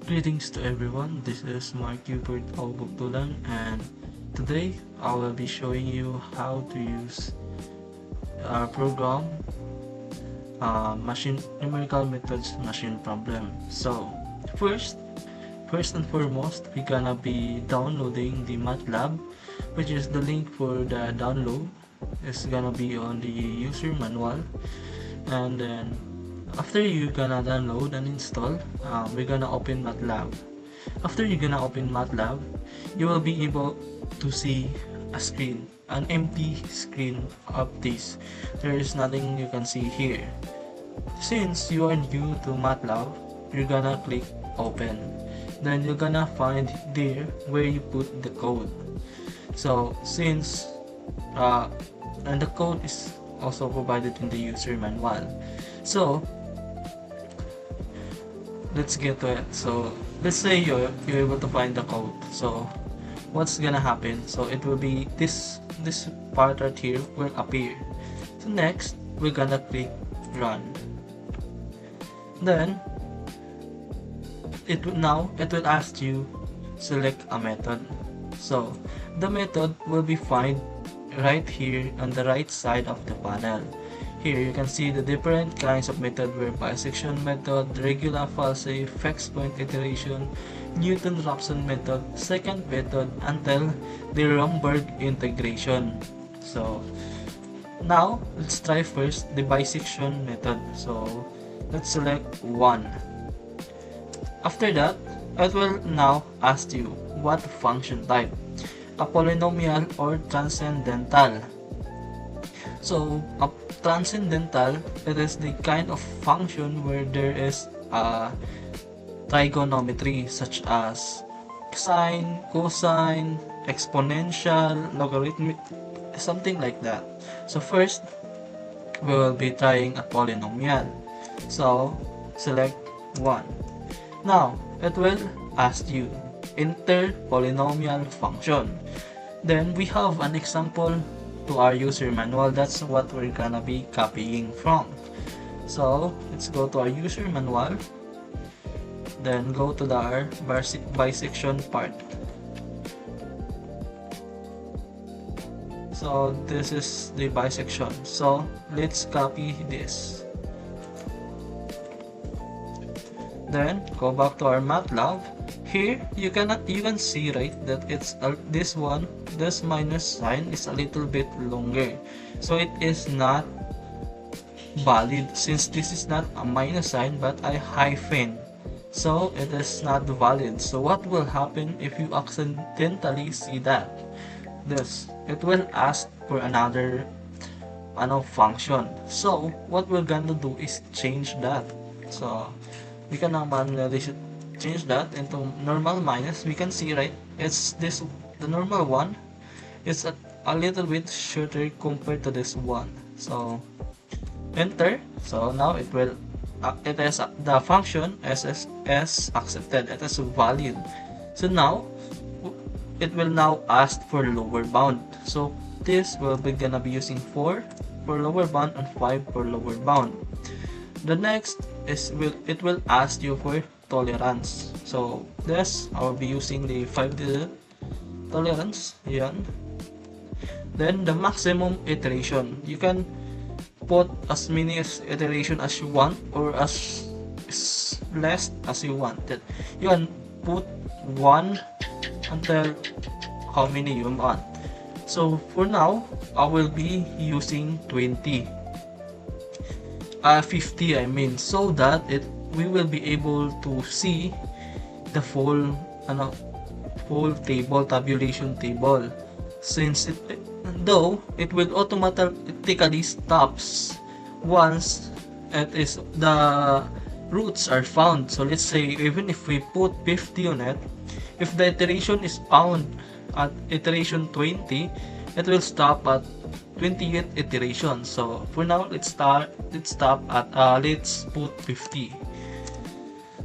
Greetings to everyone, this is Mark Hubert Aubuktulan, and today I will be showing you how to use our program machine numerical methods machine problem. So first and foremost, we're gonna be downloading the MATLAB, which is the link for the download is gonna be on the user manual. And then after you gonna download and install, we're gonna open MATLAB. After you're gonna open MATLAB, you will be able to see a screen, an empty screen of this. There is nothing you can see here. Since you are new to MATLAB, you're gonna click open. Then you're gonna find there where you put the code. So since and the code is also provided in the user manual. So let's get to it. So let's say you're able to find the code. So what's gonna happen? So it will be this part right here will appear. So next we're gonna click run. Then it will ask you select a method. So the method will be found right here on the right side of the panel. Here you can see the different kinds of method where bisection method, regular false, fixed point iteration, Newton-Raphson method, second method, until the Romberg integration. So now let's try first the bisection method. So let's select 1. After that, it will now ask you what function type, a polynomial or transcendental. So a transcendental, it is the kind of function where there is a trigonometry such as sine, cosine, exponential, logarithmic, something like that. So first, we will be trying a polynomial. So select 1. Now, it will ask you enter polynomial function. Then we have an example to our user manual. That's what we're gonna be copying from. So let's go to our user manual, then go to our bisection part. So this is the bisection. So let's copy this. Then go back to our MATLAB. Here you can see right that it's this minus sign is a little bit longer, so it is not valid since this is not a minus sign but a hyphen, so it is not valid. So what will happen if you accidentally see that? It will ask for another function. So what we're gonna do is change that. So we can now manually change that into normal minus. We can see right, it's the normal one is a little bit shorter compared to this one. So enter. So now it will it is the function as accepted, it is valid. So now it will now ask for lower bound. So this will be gonna be using 4 for lower bound and 5 for lower bound. The next is it will ask you for tolerance. So this I will be using the 5 tolerance. Yan. Then the maximum iteration. You can put as many iteration as you want or as less as you want. You can put 1 until how many you want. So for now, I will be using 50 I mean, so that we will be able to see the full table, tabulation table, since though it will automatically stops once the roots are found. So let's say even if we put 50 on it, if the iteration is found at iteration 20, it will stop at 28th iteration. So for now, let's stop at let's put 50.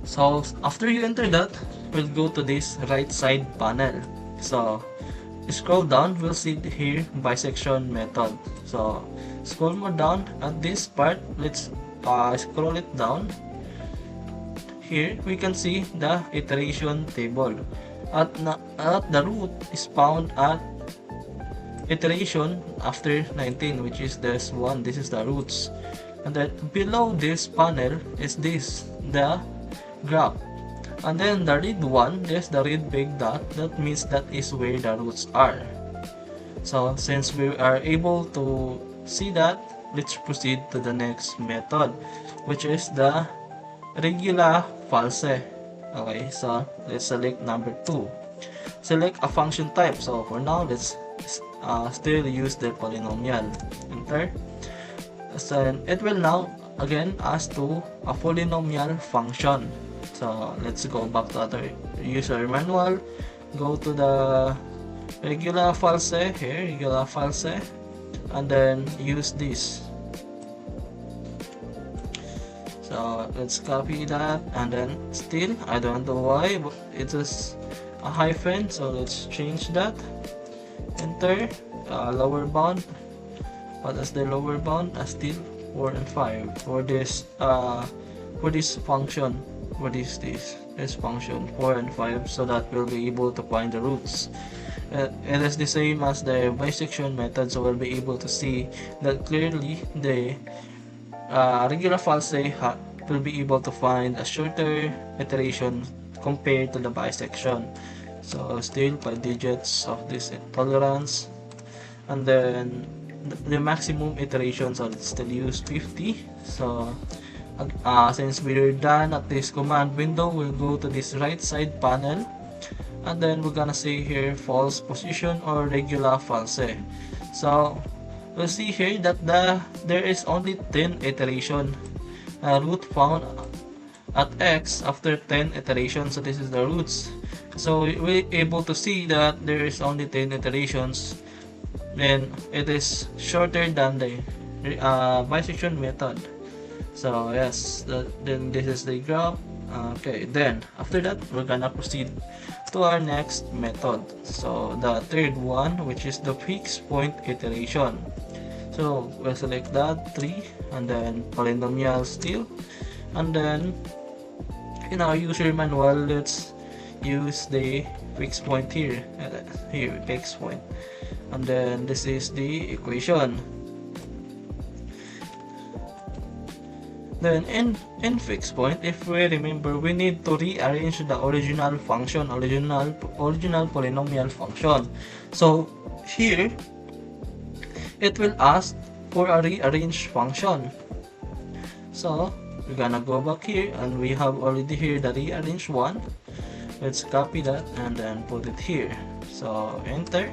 So after you enter that, we'll go to this right side panel. So scroll down, we'll see here bisection method. So scroll more down at this part, let's scroll it down. here we can see the iteration table. At the root is found at iteration after 19, which is this one. This is the roots. And then below this panel is this, the graph. And then the red one, there's the red big dot. That means that is where the roots are. So since we are able to see that, let's proceed to the next method, which is the regula falsae. Okay, so let's select number 2. Select a function type. So for now, let's still use the polynomial. Enter. So it will now again ask to a polynomial function. So let's go back to our user manual. Go to the regula falsae here, regula falsae, and then use this. So let's copy that, and then still I don't know why, but it is a hyphen, so let's change that. Enter. Lower bound. What is the lower bound? Still 4 and 5 for this function. What is this function 4 and 5, so that we'll be able to find the roots. It is the same as the bisection method, so we'll be able to see that clearly the regular falsae will be able to find a shorter iteration compared to the bisection. So still 5 digits of this tolerance, and then the maximum iteration, so let's still use 50. So since we're done at this command window, we'll go to this right side panel, and then we're gonna say here false position or regula falsae. So we'll see here that there is only 10 iteration root found at x after 10 iterations. So this is the roots. So we're able to see that there is only 10 iterations, then it is shorter than the bisection method. So yes, then this is the graph. Okay, then after that we're gonna proceed to our next method. So the third one, which is the fixed point iteration. So we'll select that 3, and then polynomial still, and then in our user manual, let's use the fixed point here, x point, and then this is the equation. Then in fixed point, if we remember, we need to rearrange the original function, original polynomial function. So here it will ask for a rearranged function. So we're gonna go back here, and we have already here the rearranged one. Let's copy that and then put it here. So enter.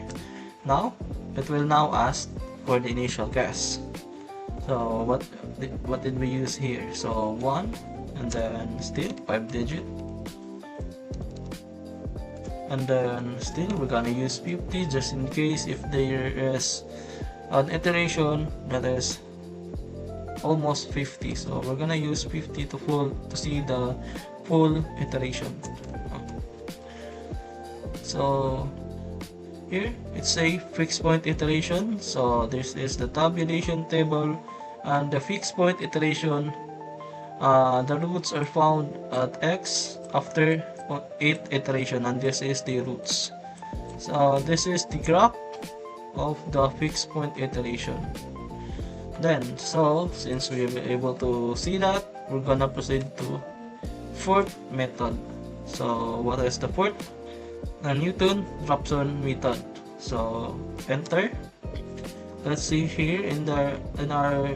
Now it will now ask for the initial guess. So what did we use here? So 1, and then still 5 digit, and then still we're gonna use 50 just in case if there is an iteration that is almost 50. So we're gonna use 50 to see the full iteration. So here it's a fixed point iteration. So this is the tabulation table, and the fixed point iteration, the roots are found at x after 8 iteration, and this is the roots. So this is the graph of the fixed point iteration. Then, so since we were able to see that, we're gonna proceed to fourth method. So what is the fourth? The Newton-Raphson method. So enter. Let's see here in our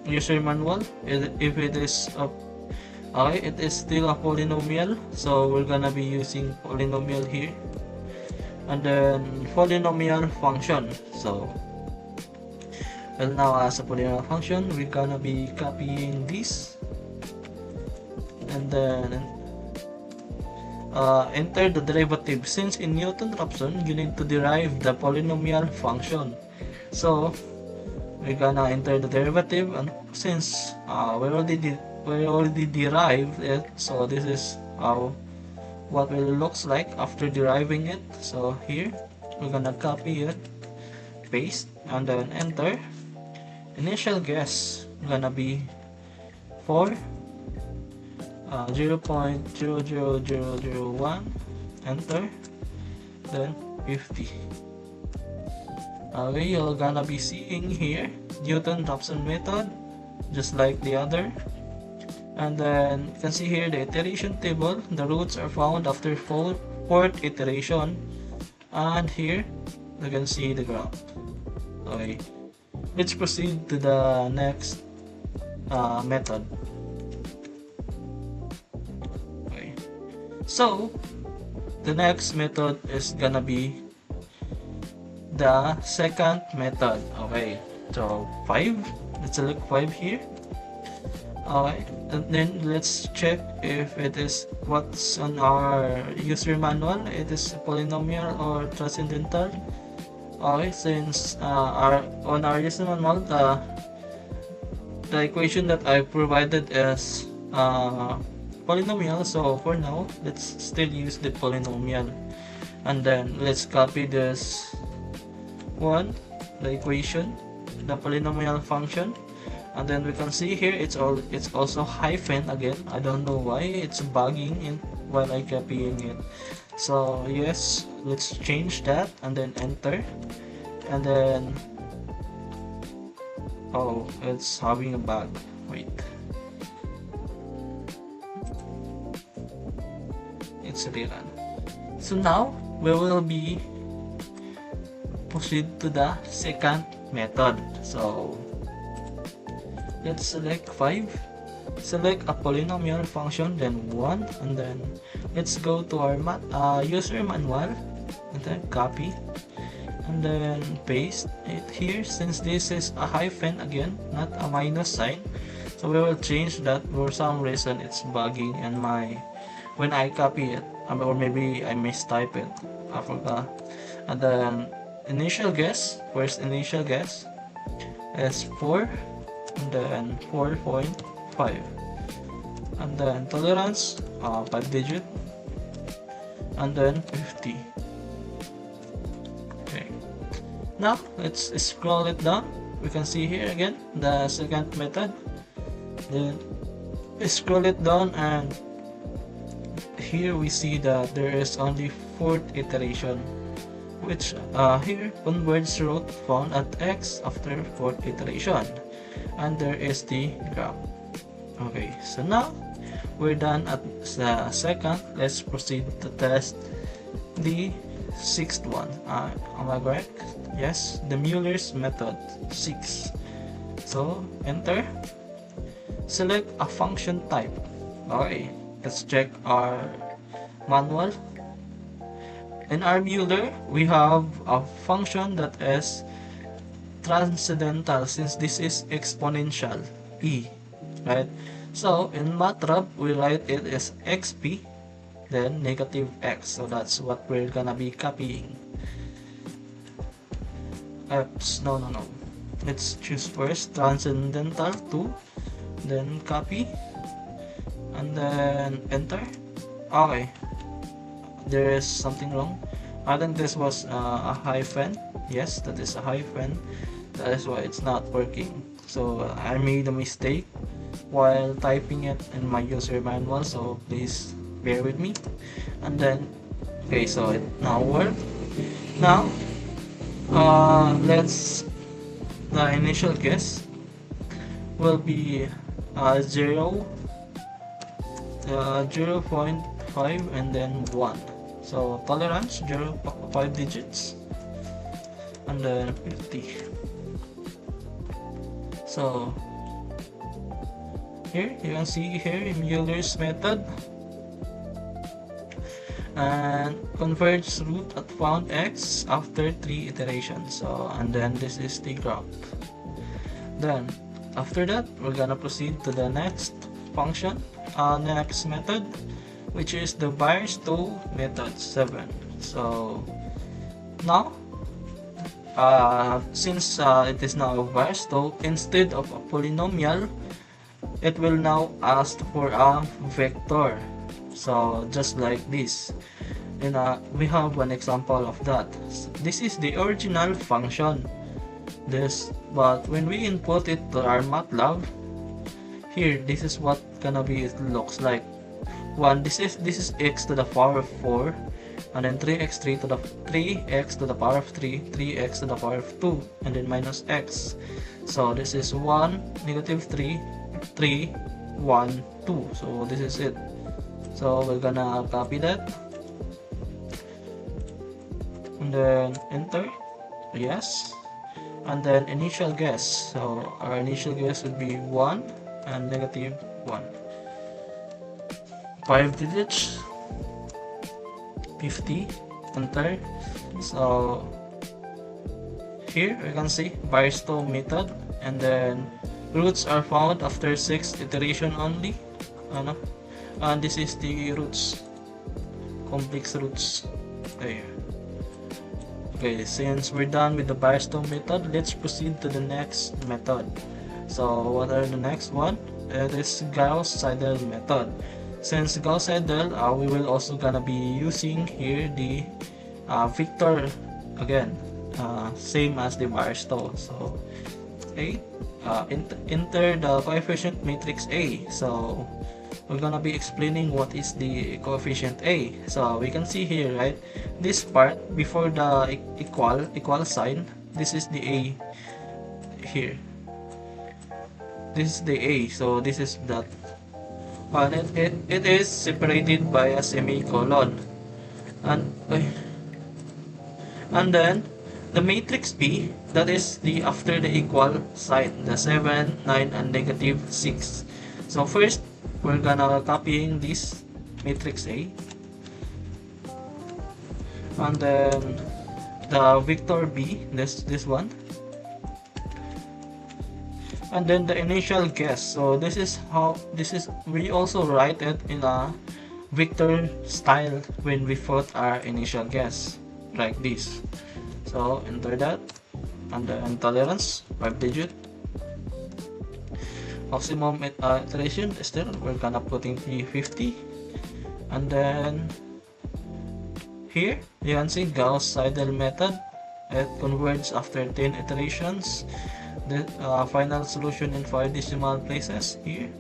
user manual if it is okay, it is still a polynomial, so we're gonna be using polynomial here, and then polynomial function. So well, now as a polynomial function, we're gonna be copying this, and then enter the derivative. Since in Newton-Raphson you need to derive the polynomial function, so we're gonna enter the derivative, and since we already derived it, so this is what it looks like after deriving it. So here we're gonna copy it, paste, and then enter. Initial guess gonna be 4, 0.00001, enter, then 50. Okay, you're gonna be seeing here Newton-Raphson method, just like the other. And then you can see here the iteration table. The roots are found after fourth iteration, and here you can see the graph. Okay, let's proceed to the next method. Okay, so the next method is gonna be the second method. Okay, so 5, let's select 5 here. Okay, and then let's check if it is what's on our user manual. It is polynomial or transcendental. Okay, since on our user manual, the equation that I provided is polynomial. So for now, let's still use the polynomial, and then let's copy this one, the equation, the polynomial function. And then we can see here it's also hyphen again. I don't know why it's bugging in while I copying it. So yes, let's change that and then enter. And then oh, it's having a bug. Wait, it's rerun. So now we will be proceed to the second method. So let's select 5, select a polynomial function, then 1, and then let's go to our user manual, and then copy, and then paste it here. Since this is a hyphen again, not a minus sign, so we will change that. For some reason it's bugging and when I copy it, or maybe I mistype it, I forgot. And then first initial guess is 4, and then 4.5, and then tolerance 5 digit, and then 50. Okay, now let's scroll it down. We can see here again the second method. Then scroll it down, and here we see that there is only fourth iteration, which here converge root found at x after fourth iteration, and there is the graph. Okay, so now we're done at the second. Let's proceed to test the sixth one. Am I correct? Yes, the Mueller's method 6. So enter, select a function type. Okay, let's check our manual. In our Mueller, we have a function that is transcendental, since this is exponential e, right? So in MATLAB, we write it as xp, then negative x. So that's what we're gonna be copying. No. Let's choose first transcendental 2, then copy, and then enter. Okay, there is something wrong. I think this was a hyphen. Yes, that is a hyphen. That is why it's not working. So I made a mistake while typing it in my user manual, so please bear with me. And then okay, so it now worked. Now the initial guess will be 0, 0.5, and then 1. So tolerance 5 digits, and then 50. So here you can see here Mueller's method, and converge root at found x after 3 iterations. So and then this is the graph. Then after that, we're gonna proceed to the next function, next method, which is the Bairstow method 7. So now since it is now a Bairstow, instead of a polynomial, it will now ask for a vector. So just like this, and we have an example of that. This is the original function, but when we input it to our MATLAB, here this is what gonna be it looks like. 1, this is x to the power of 4, and then 3x to the power of 3, 3x to the power of 2, and then minus x. So this is 1, negative 3, 3, 1, 2. So this is it. So we're gonna copy that, and then enter. Yes. And then initial guess. So our initial guess would be 1 and negative 1. 5 digits. 50. Enter. So here we can see Barstow method, and then roots are found after 6 iteration only. And this is the roots. Complex roots. There. Okay, since we're done with the Barstow method, let's proceed to the next method. So what are the next one? It is Gauss-Seidel method. Since Gauss-Seidel, we will also gonna be using here the vector again, same as the Barstow. So okay, enter the coefficient matrix A. So we're gonna be explaining what is the coefficient A. So we can see here, right, this part before the equal sign, this is the A here. This is the A, so this is that. And it is separated by a semicolon. And then the matrix B, that is the after the equal sign, the 7, 9, and negative 6. So first, we're gonna copying this matrix A, and then the vector B, this one, and then the initial guess. So this is we also write it in a vector style when we put our initial guess like this. So enter that, and then tolerance 5 digit. Maximum iteration, still we're gonna put in 50, and then here you can see Gauss-Seidel method. It converges after 10 iterations. The final solution in 5 decimal places here,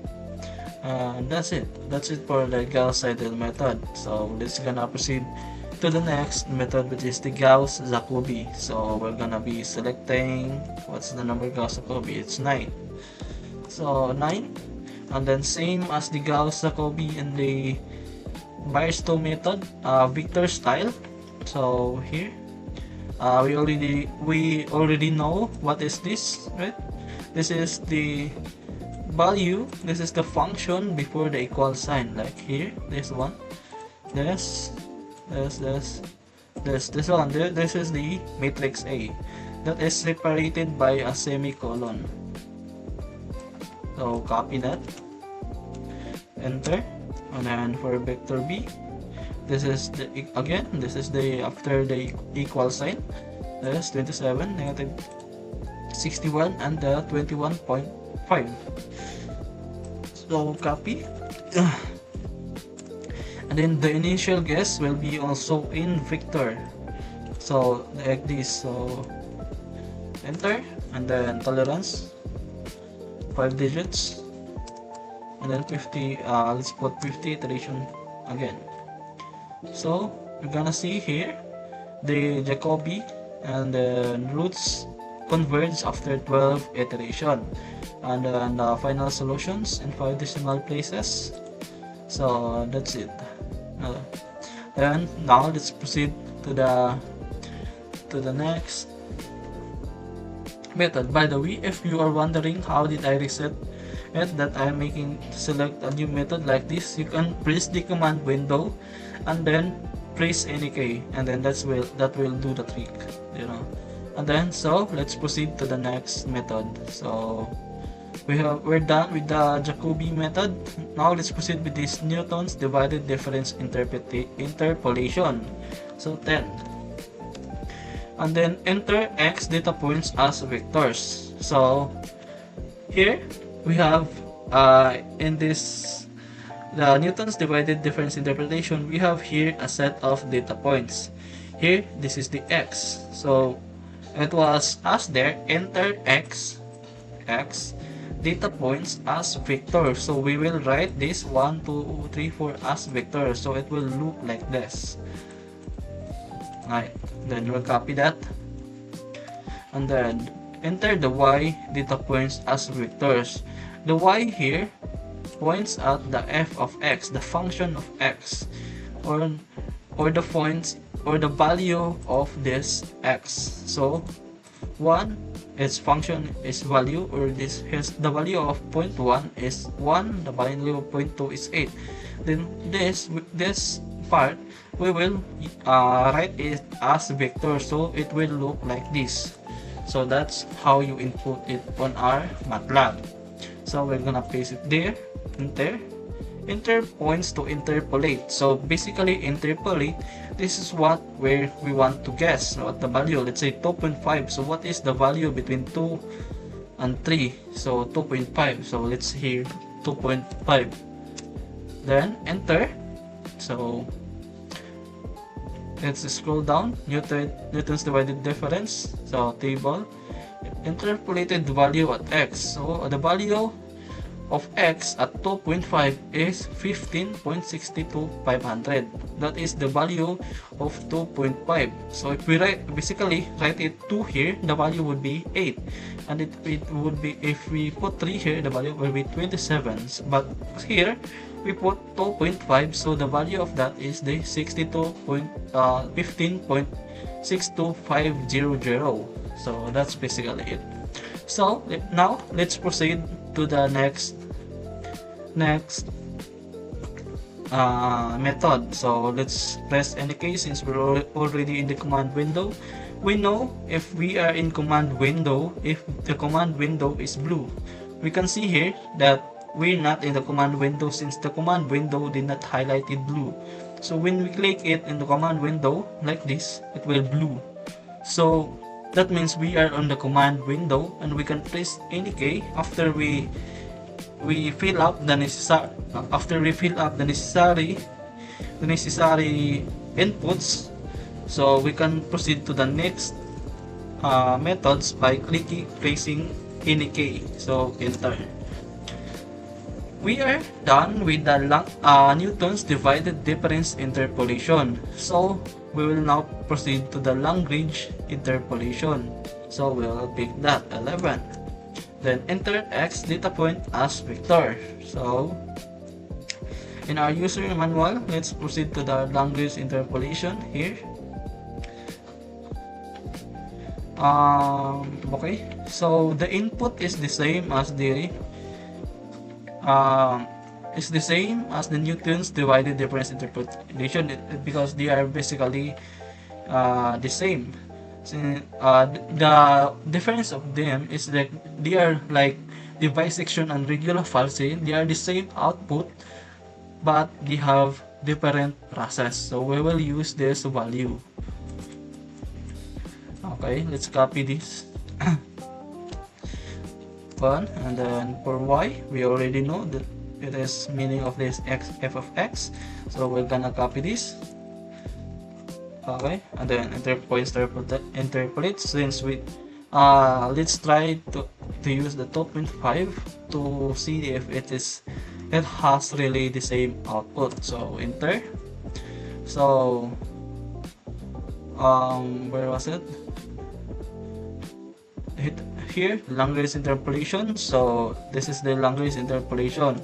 and that's it for the Gauss-Seidel method. So let's gonna proceed to the next method, which is the Gauss-Jacobi. So we're gonna be selecting, what's the number Gauss-Jacobi? It's 9. So 9, and then same as the Gauss-Jacobi and the Barstow method, vector style. So here we already know what is this, right? This is the value, this is the function before the equal sign, like here, this one, this one. This is the matrix A that is separated by a semicolon. So copy that, enter, and then for vector B, this is the after the equal sign, there's 27, negative 61, and the 21.5. So copy, and then the initial guess will be also in vector, so like this. So enter, and then tolerance 5 digits, and then 50. Let's put 50 iteration again. So we're gonna see here the Jacobi and the roots converge after 12 iteration, and then the final solutions in 5 decimal places. So that's it. Then now let's proceed to the next method. By the way, if you are wondering how did I reset it, that I'm making select a new method like this, you can press the command window and then press any key, and then that will do the trick, And then so let's proceed to the next method. So we're done with the Jacobi method. Now let's proceed with this Newton's divided difference interpolation. So 10, and then enter x data points as vectors. So here we have in this the Newton's divided difference interpolation, we have here a set of data points. Here this is the x, so it was asked there, enter x, data points as vector. So we will write this 1, 2, 3, 4 as vector. So it will look like this. Right, then we'll copy that. And then enter the y data points as vectors. The y here points at the f of x, the function of x, or the points or the value of this x. So 1, its function is value, or this has the value of 0.1 is 1, the value of 0.2 is 8. Then this part we will write it as vector, so it will look like this. So that's how you input it on our MATLAB. So we're gonna paste it there. Enter points to interpolate. So basically interpolate, this is where we want to guess what the value. Let's say 2.5. So what is the value between 2 and 3? So 2.5. So let's here 2.5. Then enter. So let's scroll down. Newton's divided difference. So table. Interpolated value at x. So the value of x at 2.5 is 15.62500. That is the value of 2.5. So if we basically write it 2 here, the value would be 8, and it would be, if we put 3 here, the value will be 27. But here we put 2.5, so the value of that is the 15.6250. So that's basically it. So now let's proceed to the next method. So let's press any key. Since we're already in the command window, we know if we are in command window, if the command window is blue. We can see here that we're not in the command window, since the command window did not highlight it blue. So when we click it in the command window like this, it will blue. So that means we are on the command window, and we can press any key after we fill up the necessary inputs. So we can proceed to the next methods by pressing any key. So enter. We are done with the Newton's divided difference interpolation. So we will now proceed to the Lagrange interpolation. So we'll pick that 11. Then enter x data point as vector. So in our user manual, let's proceed to the Lagrange interpolation here. Okay, so the input is the same as the Newton's divided difference interpolation, because they are basically the same. So, the difference of them is that they are like the bisection and regular falsi. They are the same output, but they have different process. So we will use this value. Okay, let's copy this. One, and then for y, we already know that it is meaning of this f of x. So we're gonna copy this. Okay, and then interpolate. Since we let's try to use the 2.5 to see if it has really the same output. So enter. So where was it? Hit here, Lagrange interpolation. So this is the Lagrange interpolation.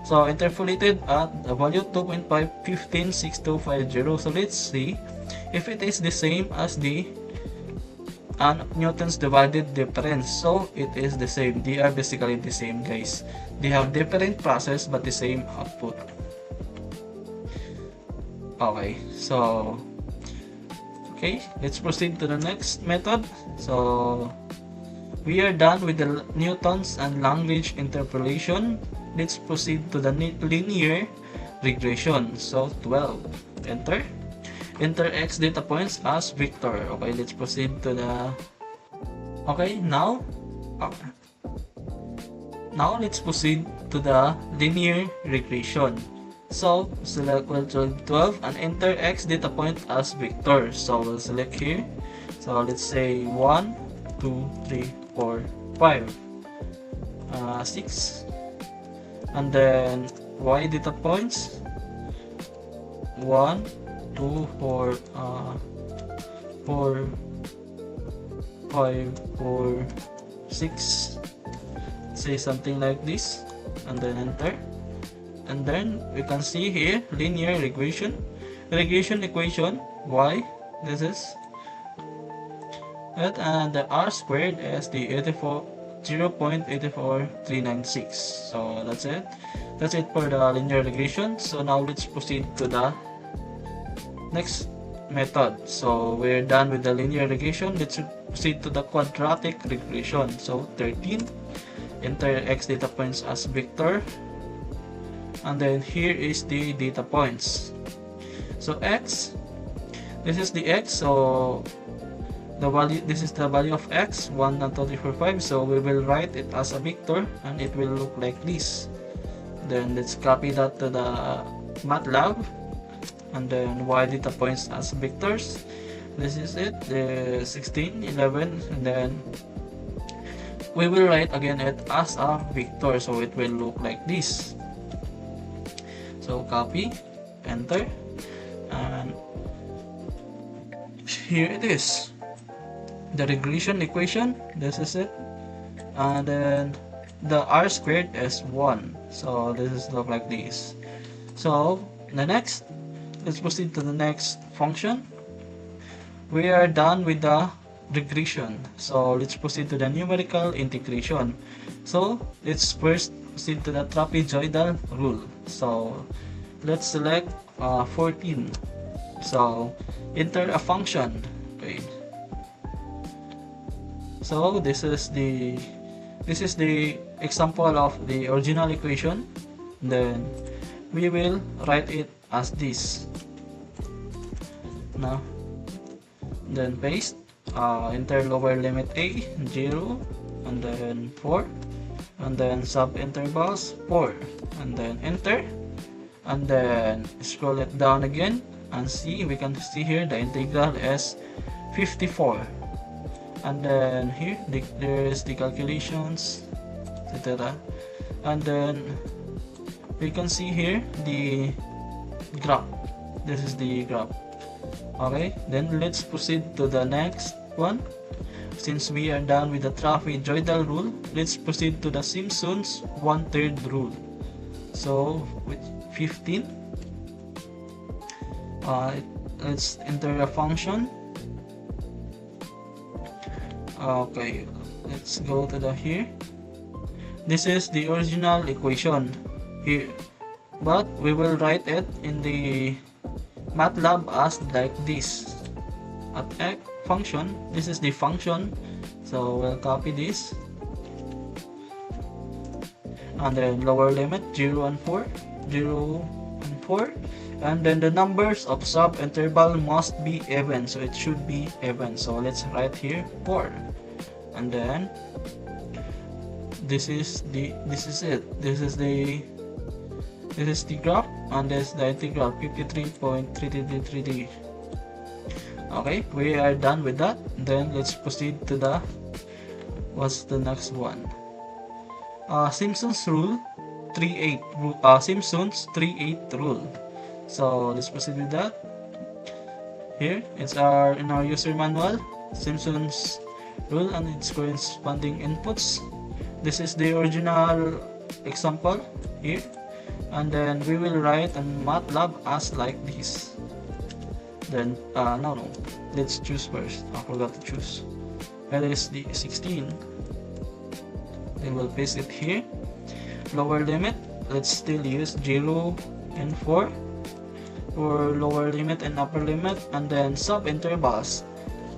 So interpolated at the value 2.5, 15.6250. So let's see if it is the same as the Newton's divided difference. So it is the same. They are basically the same, guys. They have different process but the same output. Okay, so let's proceed to the next method. So we are done with the Newton's and Lagrange interpolation. Let's proceed to the linear regression. So 12. Enter x data points as vector. Okay, let's proceed to the now let's proceed to the linear regression. So select 12 and enter x data point as vector. So we'll select here. So let's say 1, 2, 3, 4, 5. 6, and then y data points 1, 2, 4, 4, 5, 4, 6, say something like this, and then enter. And then we can see here linear regression equation y, this is it, and the r squared is the 0.84396. So that's it for the linear regression. So now let's proceed to the next method. So we're done with the linear regression. Let's proceed to the quadratic regression. So 13, enter x data points as vector, and then here is the data points. So x, this is the x, so the value, this is the value of x, 1 and 5. So we will write it as a vector and it will look like this. Then let's copy that to the MATLAB, and then y data points as vectors. This is it, the 16, 11, and then we will write again it as a vector, so it will look like this. So copy, enter, and here it is, the regression equation. This is it, and then the r squared is 1, so this is look like this. So the next, let's proceed to the next function. We are done with the regression, so let's proceed to the numerical integration. So let's first proceed to the trapezoidal rule. So let's select 14. So enter a function. Okay. So this is the example of the original equation. Then we will write it as this. Now, then paste. Enter lower limit a 0, and then 4, and then sub intervals 4, and then enter, and then scroll it down again and see, we can see here the integral is 54, and then here there is the calculations, etc. And then we can see here the graph. This is the graph. Okay, then let's proceed to the next one. Since we are done with the trapezoidal rule, let's proceed to the Simpson's 1/3 rule. So with 15, let's enter a function. Okay, let's go to the here. This is the original equation here, but we will write it in the MATLAB as like this. At x function, this is the function, so we'll copy this, and then lower limit 0 and 4, 0 and 4, and then the numbers of sub interval must be even, so it should be even. So let's write here 4, and then this is it. This is the graph, and this is the integral 53.3333. Okay, we are done with that. Then let's proceed to the, what's the next one? Simpson's rule 3/8. Simpson's 3/8 rule. So let's proceed with that. Here it's in our user manual, Simpson's rule and its corresponding inputs. This is the original example here, and then we will write in MATLAB as like this. Then no, let's choose first. I forgot to choose. That is the 16. Then we'll paste it here. Lower limit, let's still use 0 and 4 for lower limit and upper limit, and then sub intervals.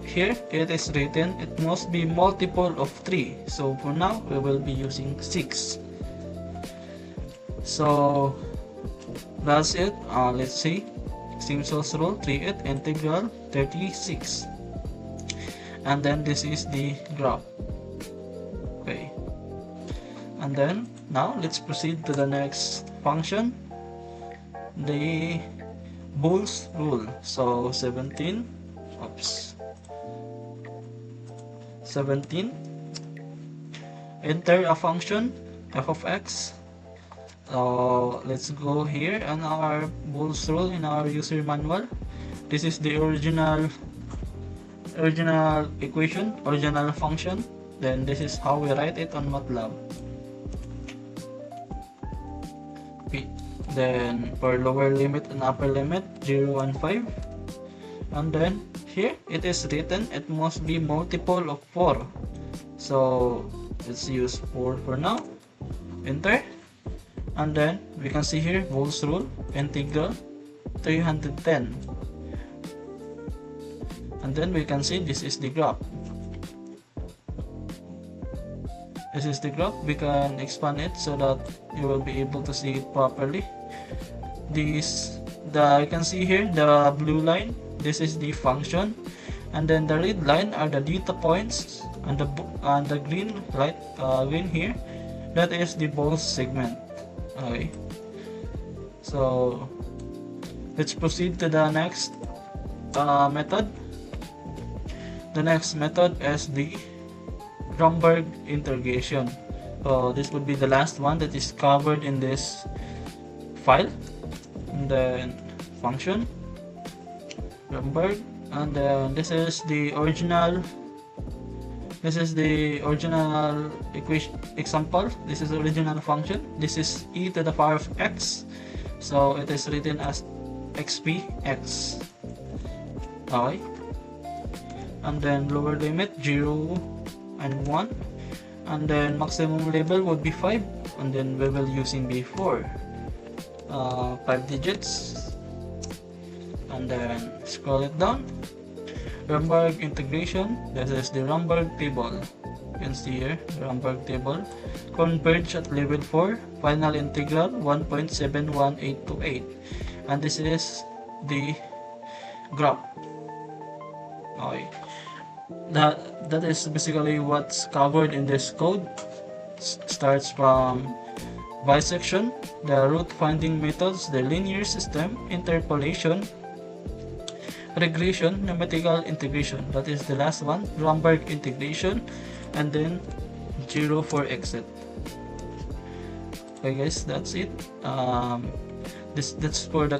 Here it is written it must be multiple of 3. So for now we will be using 6. So that's it. Let's see. Simpson's rule 3/8 integral 36, and then this is the graph. Okay, and then now let's proceed to the next function, the Boole's rule. So 17, enter a function f of x. So let's go here on our Boole's rule in our user manual. This is the original equation, original function. Then this is how we write it on MATLAB. Then for lower limit and upper limit 0, 1, 5, and then here it is written it must be multiple of 4. So let's use 4 for now. Enter. And then we can see here Boole's rule, integral 310. And then we can see this is the graph. This is the graph. We can expand it so that you will be able to see it properly. You can see here the blue line. This is the function, and then the red line are the data points, and the green green here, that is the Boole's segment. Okay, so let's proceed to the next method. The next method is the Romberg integration. So this would be the last one that is covered in this file. And then function Romberg, and then this is the original equation example. This is the original function. This is e to the power of x, so it is written as xpx. Okay, and then lower limit 0 and 1, and then maximum level would be 5, and then we will using b4, 5 digits, and then scroll it down. Romberg integration, this is the Romberg table. You can see here the Romberg table. Converge at level 4, final integral 1.71828, and this is the graph. Okay, that is basically what's covered in this code. Starts from bisection, the root finding methods, the linear system, interpolation, regression, numerical integration. That is the last one, Romberg integration, and then 0 for exit. Okay guys, that's it. That's for the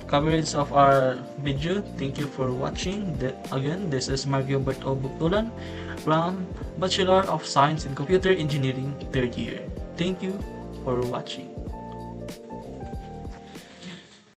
coverage of our video. Thank you for watching. Again, this is Mario Berto Butulan from Bachelor of Science in Computer Engineering 3rd year. Thank you for watching.